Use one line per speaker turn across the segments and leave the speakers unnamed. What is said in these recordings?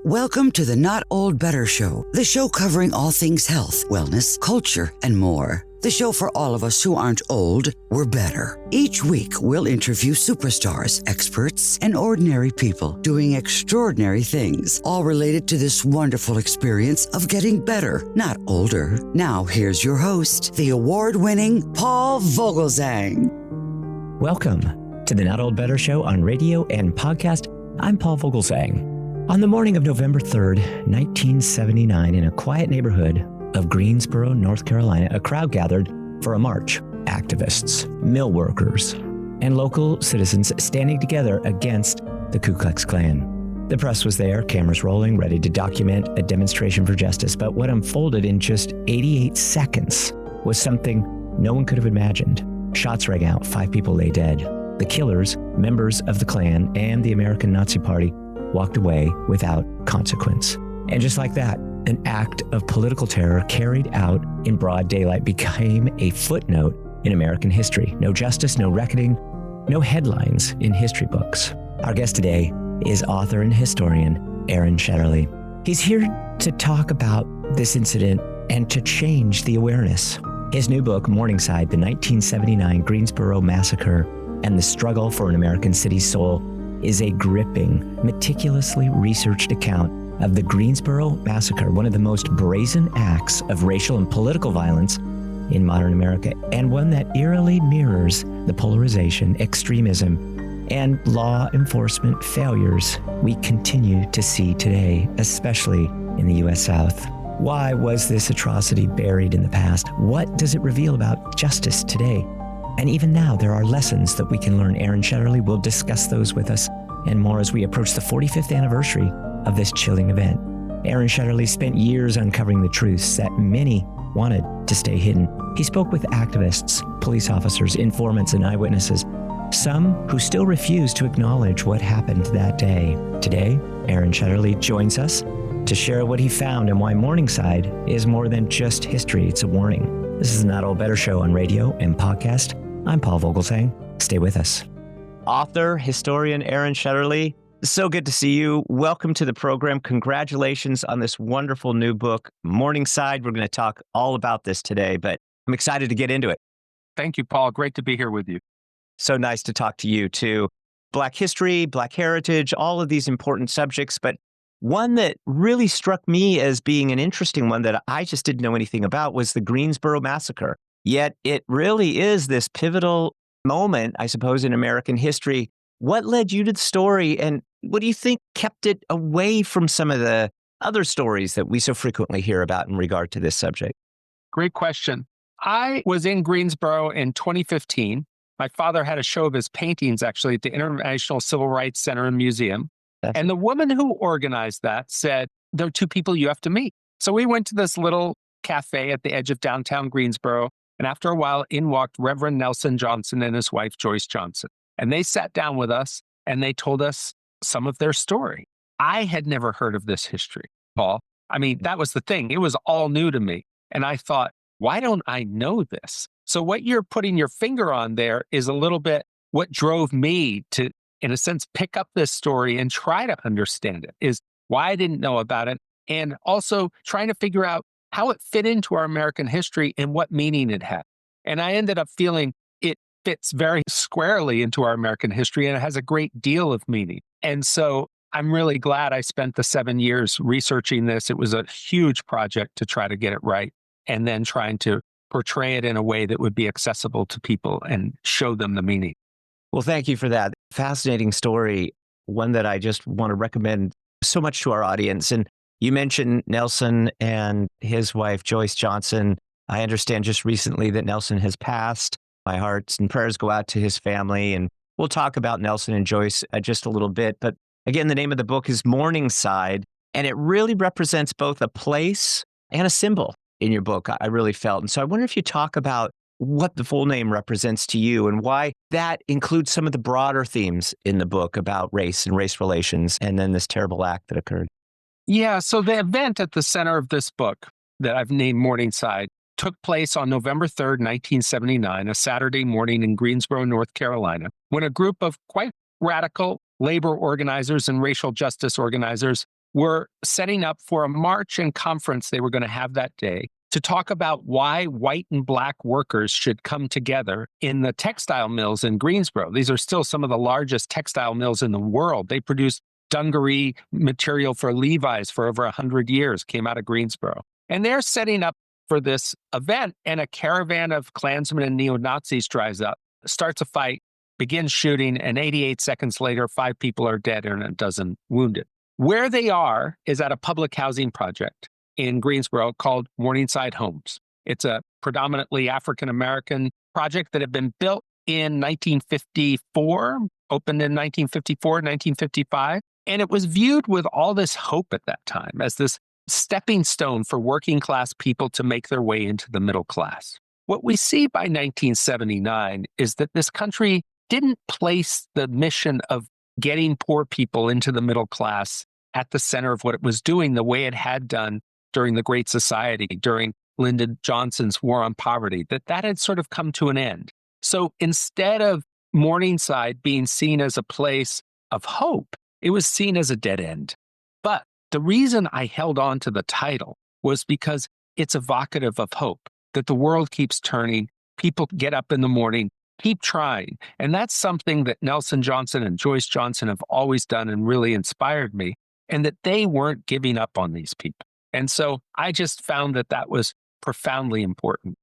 Welcome to the Not Old Better Show, the show covering all things health, wellness, culture, and more. The show for all of us who aren't old, we're better. Each week, we'll interview superstars, experts, and ordinary people doing extraordinary things, all related to this wonderful experience of getting better, not older. Now, here's your host, the award-winning Paul Vogelzang.
Welcome to the Not Old Better Show on radio and podcast. I'm Paul Vogelzang. On the morning of November 3rd, 1979, in a quiet neighborhood of Greensboro, North Carolina, a crowd gathered for a march. Activists, mill workers, and local citizens standing together against the Ku Klux Klan. The press was there, cameras rolling, ready to document a demonstration for justice. But what unfolded in just 88 seconds was something no one could have imagined. Shots rang out, 5 people lay dead. The killers, members of the Klan and the American Nazi Party, walked away without consequence. And just like that, an act of political terror carried out in broad daylight became a footnote in American history. No justice, no reckoning, no headlines in history books. Our guest today is author and historian Aran Shetterly. He's here to talk about this incident and to change the awareness. His new book, Morningside, the 1979 Greensboro Massacre and the Struggle for an American City's Soul, is a gripping, meticulously researched account of the Greensboro Massacre, one of the most brazen acts of racial and political violence in modern America, and one that eerily mirrors the polarization, extremism, and law enforcement failures we continue to see today, especially in the U.S. South. Why was this atrocity buried in the past? What does it reveal about justice today? And even now, there are lessons that we can learn. Aran Shetterly will discuss those with us and more as we approach the 45th anniversary of this chilling event. Aran Shetterly spent years uncovering the truths that many wanted to stay hidden. He spoke with activists, police officers, informants, and eyewitnesses, some who still refuse to acknowledge what happened that day. Today, Aran Shetterly joins us to share what he found and why Morningside is more than just history, it's a warning. This is the Not Old Better Show on radio and podcast. I'm Paul Vogelzang. Stay with us. Author, historian Aran Shetterly, so good to see you. Welcome to the program. Congratulations on this wonderful new book, Morningside. We're going to talk all about this today, but I'm excited to get into it.
Thank you, Paul. Great to be here with you.
So nice to talk to you too. Black history, Black heritage, all of these important subjects, but one that really struck me as being an interesting one that I just didn't know anything about was the Greensboro Massacre. Yet it really is this pivotal moment, I suppose, in American history. What led you to the story, and what do you think kept it away from some of the other stories that we so frequently hear about in regard to this subject?
Great question. I was in Greensboro in 2015. My father had a show of his paintings, actually, at the International Civil Rights Center and Museum. And the woman who organized that said, there are 2 people you have to meet. So we went to this little cafe at the edge of downtown Greensboro. And after a while, in walked Reverend Nelson Johnson and his wife, Joyce Johnson. And they sat down with us and they told us some of their story. I had never heard of this history, Paul. I mean, that was the thing. It was all new to me. And I thought, why don't I know this? So what you're putting your finger on there is a little bit what drove me to, in a sense, pick up this story and try to understand it, is why I didn't know about it. And also trying to figure out how it fit into our American history and what meaning it had. And I ended up feeling it fits very squarely into our American history, and it has a great deal of meaning. And so I'm really glad I spent the 7 years researching this. It was a huge project to try to get it right, and then trying to portray it in a way that would be accessible to people and show them the meaning.
Well, thank you for that. Fascinating story, one that I just want to recommend so much to our audience. And you mentioned Nelson and his wife, Joyce Johnson. I understand just recently that Nelson has passed. My hearts and prayers go out to his family. And we'll talk about Nelson and Joyce just a little bit. But again, the name of the book is Morningside, and it really represents both a place and a symbol in your book, I really felt. And so I wonder if you talk about what the full name represents to you and why that includes some of the broader themes in the book about race and race relations, and then this terrible act that occurred.
Yeah, so the event at the center of this book that I've named Morningside took place on November 3rd, 1979, a Saturday morning in Greensboro, North Carolina, when a group of quite radical labor organizers and racial justice organizers were setting up for a march and conference they were going to have that day to talk about why white and black workers should come together in the textile mills in Greensboro. These are still some of the largest textile mills in the world. They produce dungaree material for Levi's for over 100 years, came out of Greensboro. And they're setting up for this event, and a caravan of Klansmen and neo-Nazis drives up, starts a fight, begins shooting, and 88 seconds later, 5 people are dead and a dozen wounded. Where they are is at a public housing project in Greensboro called Morningside Homes. It's a predominantly African-American project that had been built in 1954, opened in 1954, 1955. And it was viewed with all this hope at that time as this stepping stone for working class people to make their way into the middle class. What we see by 1979 is that this country didn't place the mission of getting poor people into the middle class at the center of what it was doing the way it had done during the Great Society, during Lyndon Johnson's War on Poverty, that had sort of come to an end. So instead of Morningside being seen as a place of hope, it was seen as a dead end. But the reason I held on to the title was because it's evocative of hope, that the world keeps turning, people get up in the morning, keep trying. And that's something that Nelson Johnson and Joyce Johnson have always done and really inspired me, and that they weren't giving up on these people. And so I just found that that was profoundly important.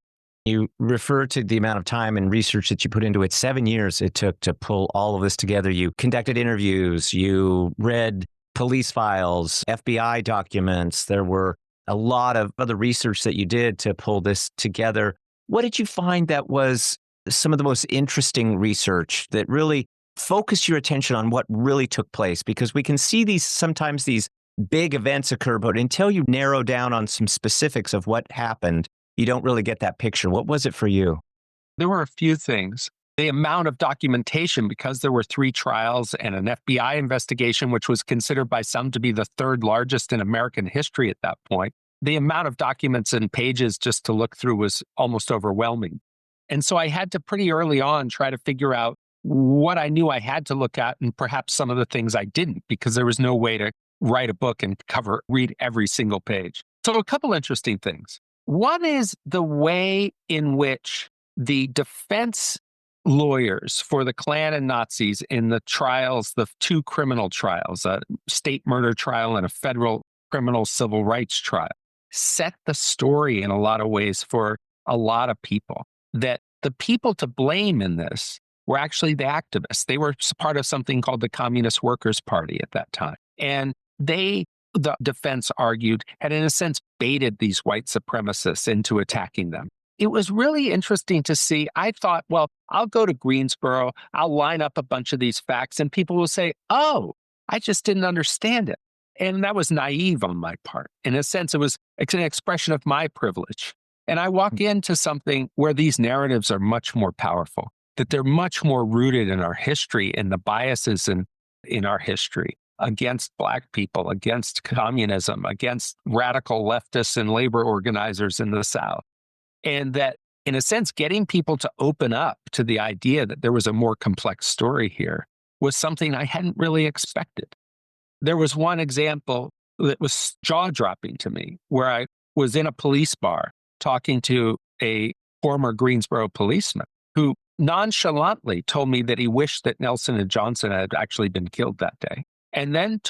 You refer to the amount of time and research that you put into it. 7 years it took to pull all of this together. You conducted interviews, you read police files, FBI documents. There were a lot of other research that you did to pull this together. What did you find that was some of the most interesting research that really focused your attention on what really took place? Because we can see sometimes these big events occur, but until you narrow down on some specifics of what happened, you don't really get that picture. What was it for you?
There were a few things. The amount of documentation, because there were 3 trials and an FBI investigation, which was considered by some to be the 3rd largest in American history at that point, the amount of documents and pages just to look through was almost overwhelming. And so I had to pretty early on try to figure out what I knew I had to look at and perhaps some of the things I didn't, because there was no way to write a book and read every single page. So a couple interesting things. One is the way in which the defense lawyers for the Klan and Nazis in the trials, the 2 criminal trials, a state murder trial and a federal criminal civil rights trial, set the story in a lot of ways for a lot of people. That the people to blame in this were actually the activists. They were part of something called the Communist Workers' Party at that time. And the defense argued, had in a sense baited these white supremacists into attacking them. It was really interesting to see. I thought, well, I'll go to Greensboro, I'll line up a bunch of these facts, and people will say, oh, I just didn't understand it. And that was naive on my part. In a sense, it's an expression of my privilege. And I walk into something where these narratives are much more powerful, that they're much more rooted in our history and the biases in our history against Black people, against communism, against radical leftists and labor organizers in the South. And that, in a sense, getting people to open up to the idea that there was a more complex story here was something I hadn't really expected. There was one example that was jaw-dropping to me, where I was in a police bar talking to a former Greensboro policeman who nonchalantly told me that he wished that Nelson and Johnson had actually been killed that day, and then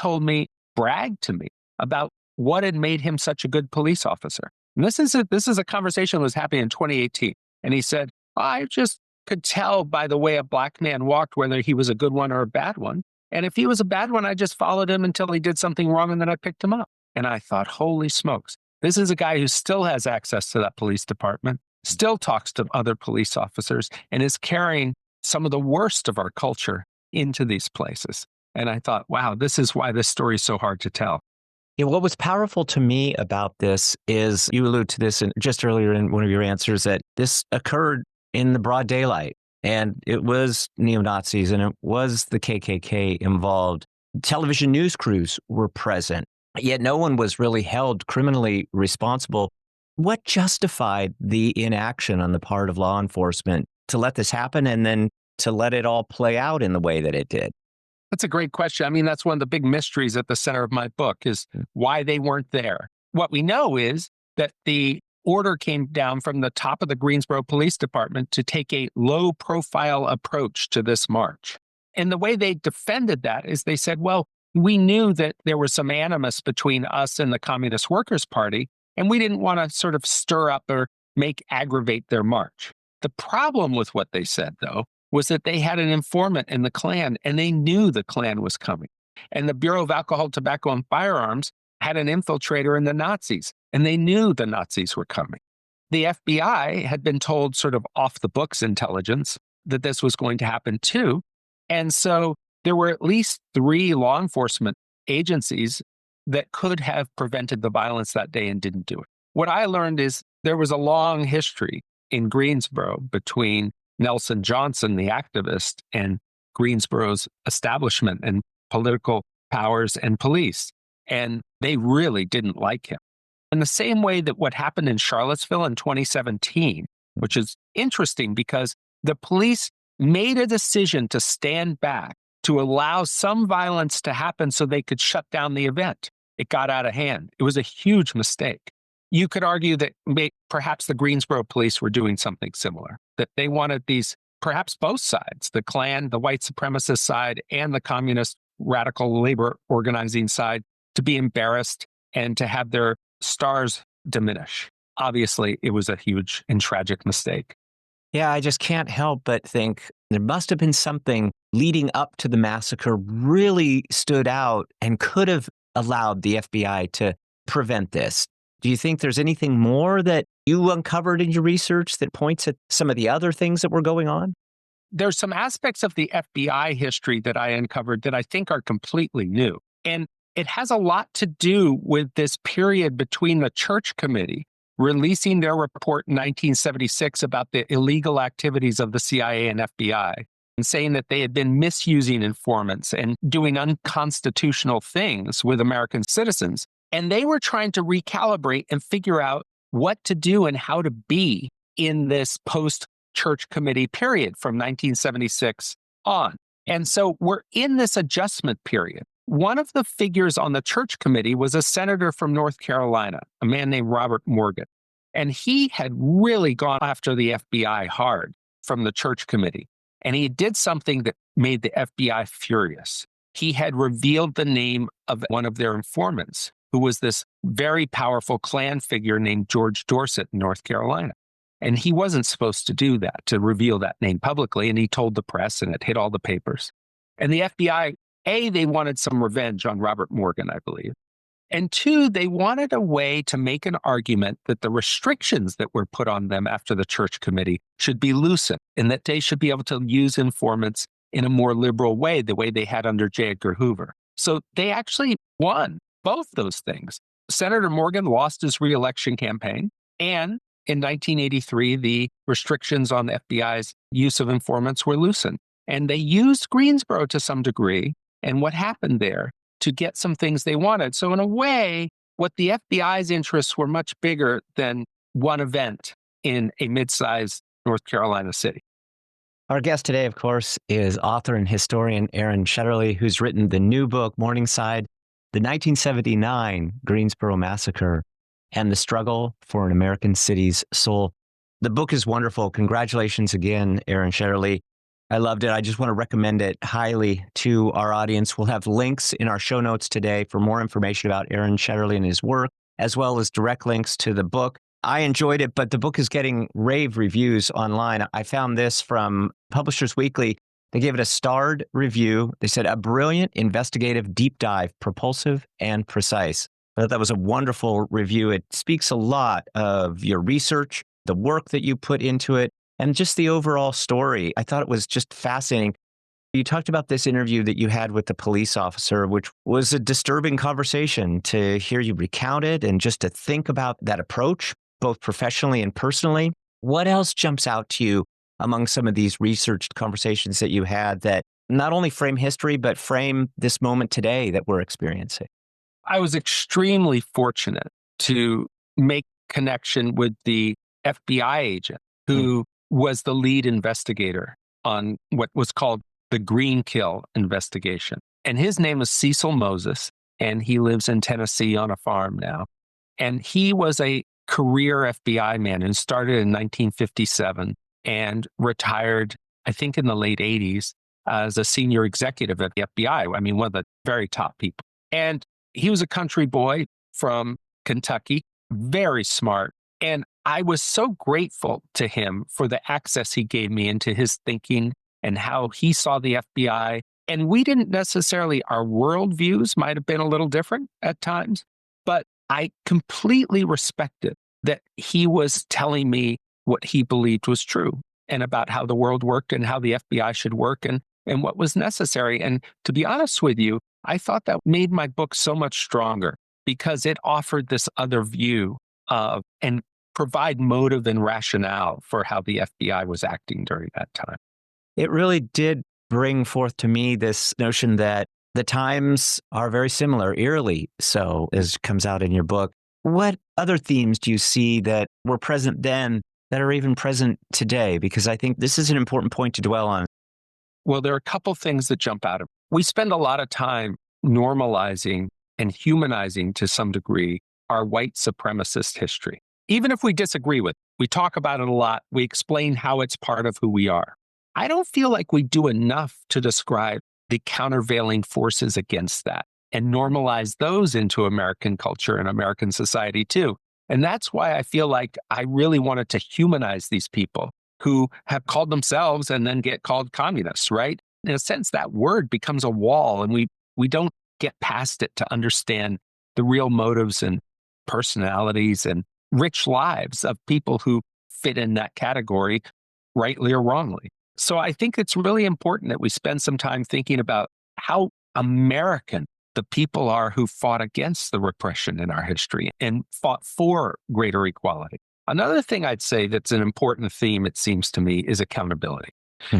bragged to me about what had made him such a good police officer. And this is a conversation that was happening in 2018. And he said, I just could tell by the way a Black man walked whether he was a good one or a bad one. And if he was a bad one, I just followed him until he did something wrong, and then I picked him up. And I thought, holy smokes, this is a guy who still has access to that police department, still talks to other police officers, and is carrying some of the worst of our culture into these places. And I thought, wow, this is why this story is so hard to tell.
Yeah, what was powerful to me about this is, you allude to this just earlier in one of your answers, that this occurred in the broad daylight, and it was neo-Nazis and it was the KKK involved. Television news crews were present, yet no one was really held criminally responsible. What justified the inaction on the part of law enforcement to let this happen and then to let it all play out in the way that it did?
That's a great question. I mean, that's one of the big mysteries at the center of my book is why they weren't there. What we know is that the order came down from the top of the Greensboro Police Department to take a low profile approach to this march. And the way they defended that is they said, well, we knew that there was some animus between us and the Communist Workers' Party, and we didn't want to sort of stir up or aggravate their march. The problem with what they said, though, was that they had an informant in the Klan, and they knew the Klan was coming. And the Bureau of Alcohol, Tobacco, and Firearms had an infiltrator in the Nazis, and they knew the Nazis were coming. The FBI had been told sort of off the books intelligence that this was going to happen too. And so there were at least 3 law enforcement agencies that could have prevented the violence that day and didn't do it. What I learned is there was a long history in Greensboro between Nelson Johnson, the activist, and Greensboro's establishment and political powers and police. And they really didn't like him. In the same way that what happened in Charlottesville in 2017, which is interesting because the police made a decision to stand back to allow some violence to happen so they could shut down the event. It got out of hand. It was a huge mistake. You could argue that perhaps the Greensboro police were doing something similar, that they wanted these, perhaps both sides, the Klan, the white supremacist side, and the communist radical labor organizing side, to be embarrassed and to have their stars diminish. Obviously, it was a huge and tragic mistake.
Yeah, I just can't help but think there must have been something leading up to the massacre really stood out and could have allowed the FBI to prevent this. Do you think there's anything more that you uncovered in your research that points at some of the other things that were going on?
There's some aspects of the FBI history that I uncovered that I think are completely new. And it has a lot to do with this period between the Church Committee releasing their report in 1976 about the illegal activities of the CIA and FBI and saying that they had been misusing informants and doing unconstitutional things with American citizens. And they were trying to recalibrate and figure out what to do and how to be in this post-Church Committee period from 1976 on. And so we're in this adjustment period. One of the figures on the Church Committee was a senator from North Carolina, a man named Robert Morgan. And he had really gone after the FBI hard from the Church Committee. And he did something that made the FBI furious. He had revealed the name of one of their informants, who was this very powerful Klan figure named George Dorset in North Carolina. And he wasn't supposed to do that, to reveal that name publicly. And he told the press, and it hit all the papers. And the FBI, they wanted some revenge on Robert Morgan, I believe. And 2, they wanted a way to make an argument that the restrictions that were put on them after the Church Committee should be loosened and that they should be able to use informants in a more liberal way, the way they had under J. Edgar Hoover. So they actually won both those things. Senator Morgan lost his reelection campaign, and in 1983, the restrictions on the FBI's use of informants were loosened. And they used Greensboro to some degree, and what happened there, to get some things they wanted. So in a way, what the FBI's interests were much bigger than one event in a mid-sized North Carolina city.
Our guest today, of course, is author and historian Aran Shetterly, who's written the new book, Morningside, the 1979 Greensboro Massacre, and the Struggle for an American City's Soul. The book is wonderful. Congratulations again, Aran Shetterly. I loved it. I just want to recommend it highly to our audience. We'll have links in our show notes today for more information about Aran Shetterly and his work, as well as direct links to the book. I enjoyed it, but the book is getting rave reviews online. I found this from Publishers Weekly. They gave it a starred review. They said, a brilliant investigative deep dive, propulsive and precise. I thought that was a wonderful review. It speaks a lot of your research, the work that you put into it, and just the overall story. I thought it was just fascinating. You talked about this interview that you had with the police officer, which was a disturbing conversation to hear you recount it and just to think about that approach, both professionally and personally. What else jumps out to you among some of these researched conversations that you had that not only frame history, but frame this moment today that we're experiencing?
I was extremely fortunate to make connection with the FBI agent who was the lead investigator on what was called the Green Kill investigation. And his name is Cecil Moses, and he lives in Tennessee on a farm now. And he was a career FBI man and started in 1957 and retired, I think, in the late 80s as a senior executive at the FBI. I mean, one of the very top people. And he was a country boy from Kentucky, very smart. And I was so grateful to him for the access he gave me into his thinking and how he saw the FBI. And we didn't necessarily, our worldviews might have been a little different at times, but I completely respected that he was telling me what he believed was true and about how the world worked and how the FBI should work and what was necessary. And to be honest with you, I thought that made my book so much stronger because it offered this other view of and provide motive and rationale for how the FBI was acting during that time.
It really did bring forth to me this notion that the times are very similar, eerily so, as comes out in your book. What other themes do you see that were present then that are even present today? Because I think this is an important point to dwell on.
Well, there are a couple things that jump out of it. We spend a lot of time normalizing and humanizing to some degree our white supremacist history. Even if we disagree with it, we talk about it a lot. We explain how it's part of who we are. I don't feel like we do enough to describe the countervailing forces against that and normalize those into American culture and American society too. And that's why I feel like I really wanted to humanize these people who have called themselves and then get called communists, right? In a sense, that word becomes a wall and we don't get past it to understand the real motives and personalities and rich lives of people who fit in that category, rightly or wrongly. So I think it's really important that we spend some time thinking about how American the people are who fought against the repression in our history and fought for greater equality. Another thing I'd say that's an important theme, it seems to me, is accountability.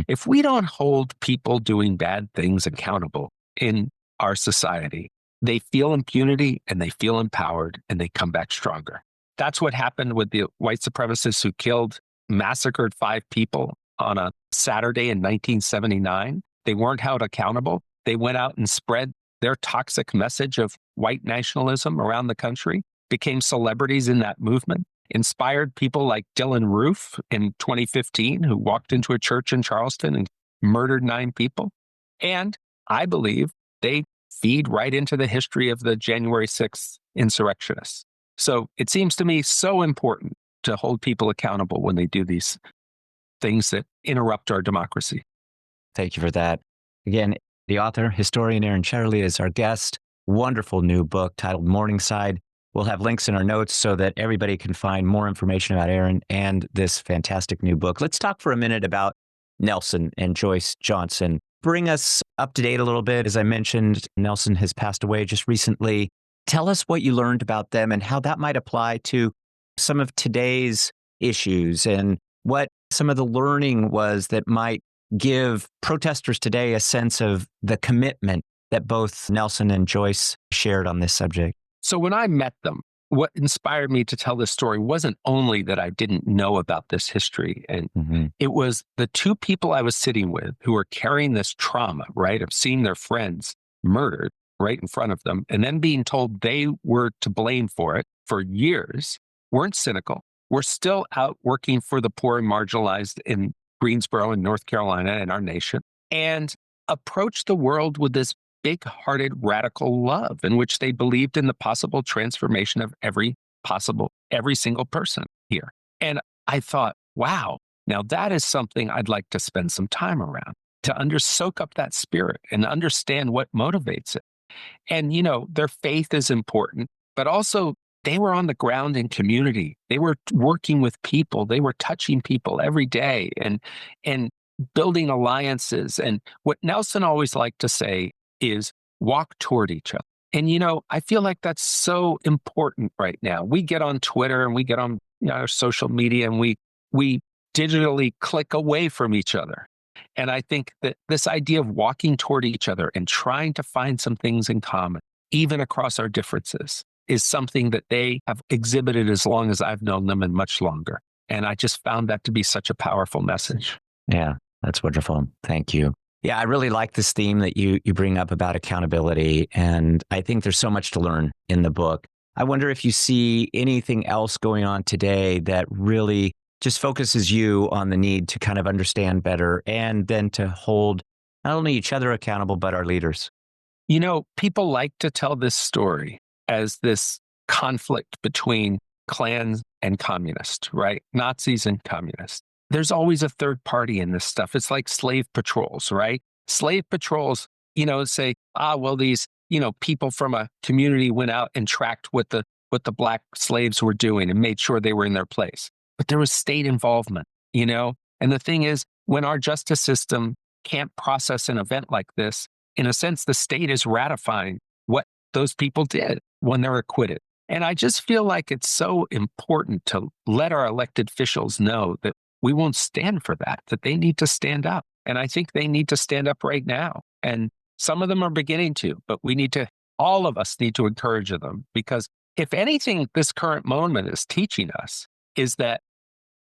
If we don't hold people doing bad things accountable in our society, they feel impunity and they feel empowered and they come back stronger. That's what happened with the white supremacists who massacred 5 people on a Saturday in 1979. They weren't held accountable. They went out and spread their toxic message of white nationalism around the country, became celebrities in that movement, inspired people like Dylan Roof in 2015, who walked into a church in Charleston and murdered 9 people. And I believe they feed right into the history of the January 6th insurrectionists. So it seems to me so important to hold people accountable when they do these things that interrupt our democracy.
Thank you for that. Again, the author, historian Aran Shetterly is our guest. Wonderful new book titled Morningside. We'll have links in our notes so that everybody can find more information about Aran and this fantastic new book. Let's talk for a minute about Nelson and Joyce Johnson. Bring us up to date a little bit. As I mentioned, Nelson has passed away just recently. Tell us what you learned about them and how that might apply to some of today's issues and what some of the learning was that might give protesters today a sense of the commitment that both Nelson and Joyce shared on this subject.
So when I met them, what inspired me to tell this story wasn't only that I didn't know about this history, and it was the 2 people I was sitting with who were carrying this trauma, right, of seeing their friends murdered right in front of them and then being told they were to blame for it for years, weren't cynical. We're still out working for the poor and marginalized in Greensboro and North Carolina and our nation, and approached the world with this big-hearted radical love in which they believed in the possible transformation of every single person here. And I thought, wow, now that is something I'd like to spend some time around, to soak up that spirit and understand what motivates it. And, their faith is important, but also they were on the ground in community. They were working with people. They were touching people every day and building alliances. And what Nelson always liked to say is walk toward each other. And, I feel like that's so important right now. We get on Twitter and we get on our social media and we digitally click away from each other. And I think that this idea of walking toward each other and trying to find some things in common, even across our differences, is something that they have exhibited as long as I've known them and much longer. And I just found that to be such a powerful message.
Yeah, that's wonderful. Thank you. Yeah, I really like this theme that you bring up about accountability. And I think there's so much to learn in the book. I wonder if you see anything else going on today that really just focuses you on the need to kind of understand better and then to hold not only each other accountable, but our leaders.
People like to tell this story as this conflict between Klan and communist, right? Nazis and communists. There's always a third party in this stuff. It's like slave patrols, right? Slave patrols, say, these, people from a community went out and tracked what the black slaves were doing and made sure they were in their place. But there was state involvement, And the thing is, when our justice system can't process an event like this, in a sense, the state is ratifying what those people did when they're acquitted. And I just feel like it's so important to let our elected officials know that we won't stand for that they need to stand up. And I think they need to stand up right now. And some of them are beginning to, but all of us need to encourage them, because if anything, this current moment is teaching us is that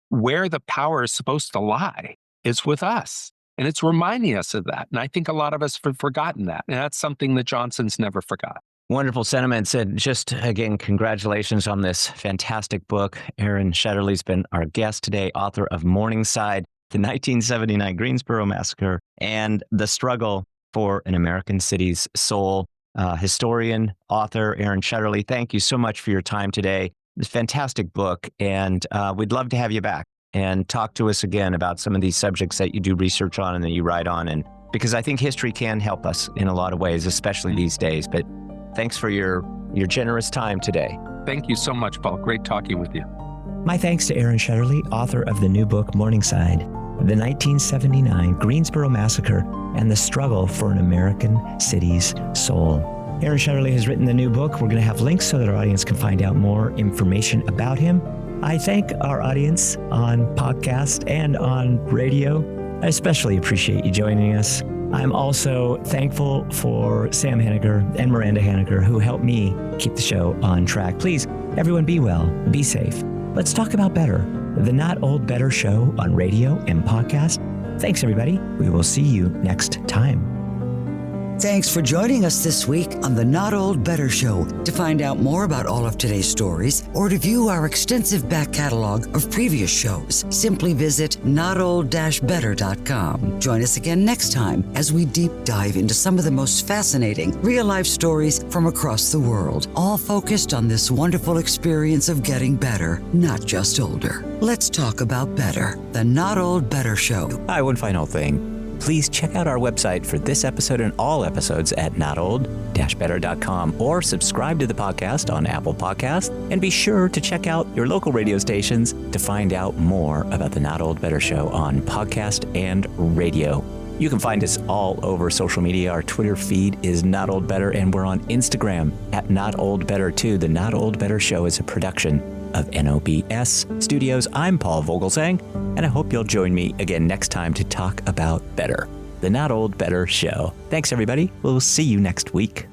where the power is supposed to lie is with us. And it's reminding us of that. And I think a lot of us have forgotten that. And that's something that Johnson's never forgot.
Wonderful sentiments. And just again, congratulations on this fantastic book. Aran Shetterly's been our guest today, author of Morningside, the 1979 Greensboro Massacre, and The Struggle for an American City's Soul. Historian, author Aran Shetterly, thank you so much for your time today. It's a fantastic book, and we'd love to have you back and talk to us again about some of these subjects that you do research on and that you write on. And because I think history can help us in a lot of ways, especially these days. But thanks for your generous time today.
Thank you so much, Paul. Great talking with you.
My thanks to Aran Shetterly, author of the new book, Morningside, the 1979 Greensboro Massacre and the Struggle for an American City's Soul. Aran Shetterly has written the new book. We're going to have links so that our audience can find out more information about him. I thank our audience on podcast and on radio. I especially appreciate you joining us. I'm also thankful for Sam Henniger and Miranda Henniger, who helped me keep the show on track. Please, everyone, be well, be safe. Let's talk about better. The Not Old Better Show on radio and podcast. Thanks, everybody. We will see you next time.
Thanks for joining us this week on the Not Old Better Show. To find out more about all of today's stories or to view our extensive back catalog of previous shows, simply visit notold-better.com. Join us again next time as we deep dive into some of the most fascinating real-life stories from across the world, all focused on this wonderful experience of getting better, not just older. Let's talk about better. The Not Old Better Show.
Hi, one final thing. Please check out our website for this episode and all episodes at notold-better.com, or subscribe to the podcast on Apple Podcasts, and be sure to check out your local radio stations to find out more about the Not Old Better Show on podcast and radio. You can find us all over social media. Our Twitter feed is Not Old Better, and we're on Instagram at Not Old Better too. The Not Old Better Show is a production of NOBS Studios. I'm Paul Vogelsang, and I hope you'll join me again next time to talk about better. The Not Old Better Show. Thanks, everybody. We'll see you next week.